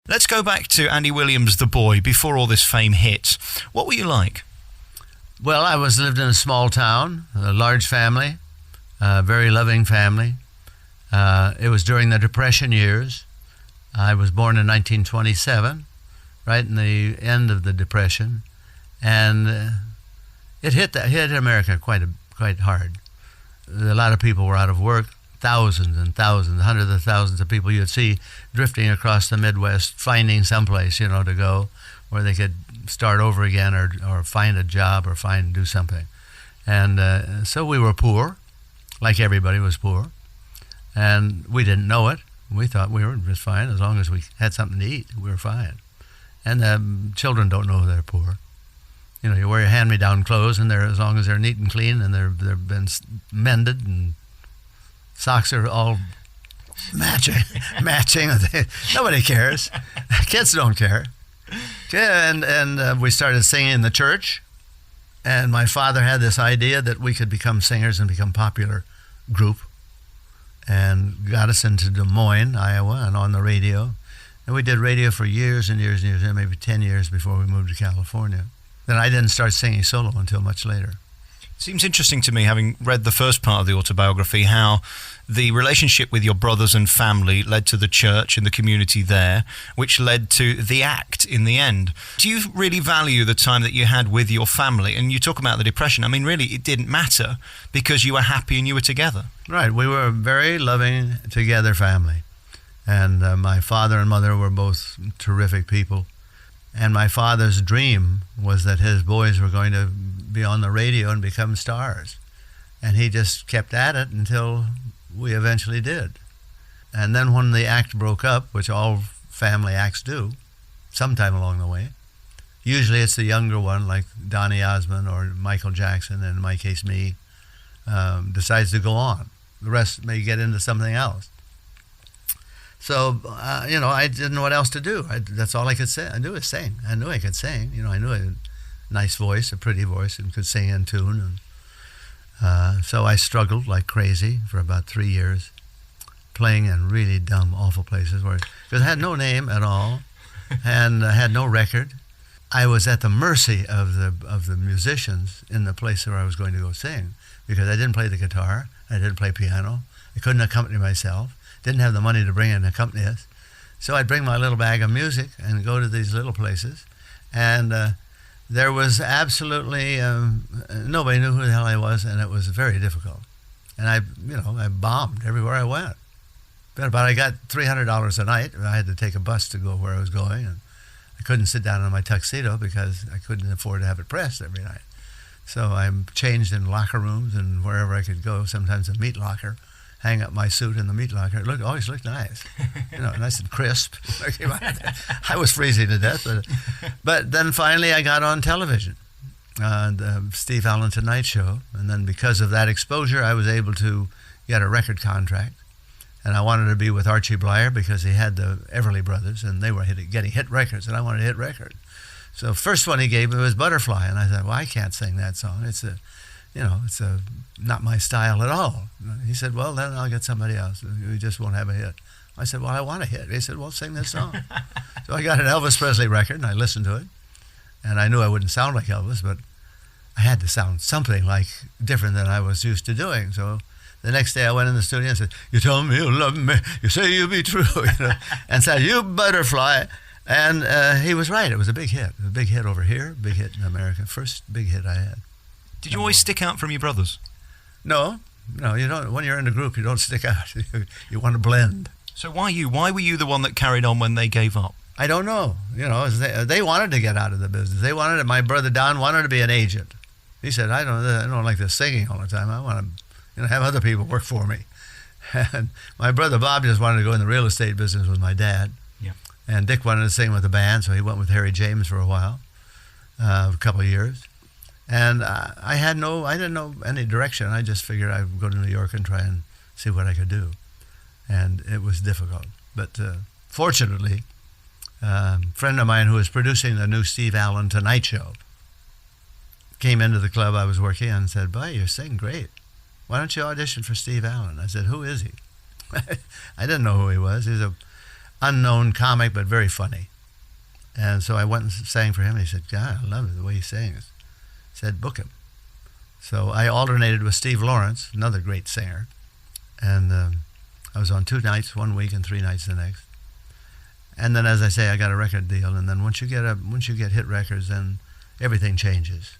Let's go back to Andy Williams, the boy, before all this fame hit. What were you like? Well, I lived in a small town, a large family, a very loving family. It was during the Depression years. I was born in 1927, right in the end of the Depression, and it hit America quite hard. A lot of people were out of work. Thousands and thousands, hundreds of thousands of people you'd see drifting across the Midwest, finding someplace, to go where they could start over again or find a job or do something. And so we were poor, like everybody was poor. And we didn't know it. We thought we were just fine. As long as we had something to eat, we were fine. And children don't know they're poor. You wear your hand-me-down clothes, and as long as they're neat and clean and they've been mended and socks are all matching. Nobody cares. Kids don't care. And we started singing in the church. And my father had this idea that we could become singers and become popular group, and got us into Des Moines, Iowa, and on the radio. And we did radio for years and years and years, maybe 10 years before we moved to California. Then I didn't start singing solo until much later. Seems interesting to me, having read the first part of the autobiography, how the relationship with your brothers and family led to the church and the community there, which led to the act in the end. Do you really value the time that you had with your family? And you talk about the Depression. I mean, really, it didn't matter because you were happy and you were together. Right. We were a very loving, together family. And my father and mother were both terrific people. And my father's dream was that his boys were going to be on the radio and become stars. And he just kept at it until we eventually did. And then when the act broke up, which all family acts do, sometime along the way, usually it's the younger one, like Donny Osmond or Michael Jackson, and in my case me, decides to go on. The rest may get into something else. So, I didn't know what else to do. That's all I could say. I knew is sing. I knew I could sing. I knew I had a nice voice, a pretty voice, and could sing in tune. And so I struggled like crazy for about 3 years, playing in really dumb, awful places because I had no name at all, and I had no record. I was at the mercy of the musicians in the place where I was going to go sing, because I didn't play the guitar, I didn't play piano, I couldn't accompany myself. Didn't have the money to bring in an accompanist. So I'd bring my little bag of music and go to these little places. And there was absolutely, nobody knew who the hell I was, and it was very difficult. And I bombed everywhere I went. But I got $300 a night. I had to take a bus to go where I was going. And I couldn't sit down in my tuxedo because I couldn't afford to have it pressed every night. So I changed in locker rooms and wherever I could go, sometimes a meat locker. Hang up my suit in the meat locker. It always looked nice, nice and crisp. I was freezing to death, but then finally I got on television, the Steve Allen Tonight Show, and then because of that exposure, I was able to get a record contract, and I wanted to be with Archie Bleyer because he had the Everly Brothers, and they were getting hit records, and I wanted a hit record. So first one he gave me was Butterfly, and I thought, well, I can't sing that song. It's not my style at all. He said, well, then I'll get somebody else. We just won't have a hit. I said, well, I want a hit. He said, well, sing this song. So I got an Elvis Presley record, and I listened to it. And I knew I wouldn't sound like Elvis, but I had to sound something like different than I was used to doing. So the next day I went in the studio and said, you told me you love me, you say you'll be true, and said, you butterfly. And he was right. It was a big hit. It was a big hit over here, big hit in America. First big hit I had. Did you always stick out from your brothers? No, you don't. When you're in a group, you don't stick out. You want to blend. So why you? Why were you the one that carried on when they gave up? I don't know. They wanted to get out of the business. They wanted it. My brother Don wanted to be an agent. He said, I don't like this singing all the time. I want to have other people work for me. And my brother Bob just wanted to go in the real estate business with my dad. Yeah. And Dick wanted to sing with the band, so he went with Harry James for a while, a couple of years. And I didn't know any direction. I just figured I'd go to New York and try and see what I could do. And it was difficult. But fortunately, a friend of mine who was producing the new Steve Allen Tonight Show came into the club I was working and said, boy, you sing great. Why don't you audition for Steve Allen? I said, who is he? I didn't know who he was. He's unknown comic, but very funny. And so I went and sang for him. And he said, God, I love the way he sings. I said, book him. So I alternated with Steve Lawrence, another great singer. And I was on 2 nights one week and 3 nights the next. And then, as I say, I got a record deal. And then once you get hit records, then everything changes.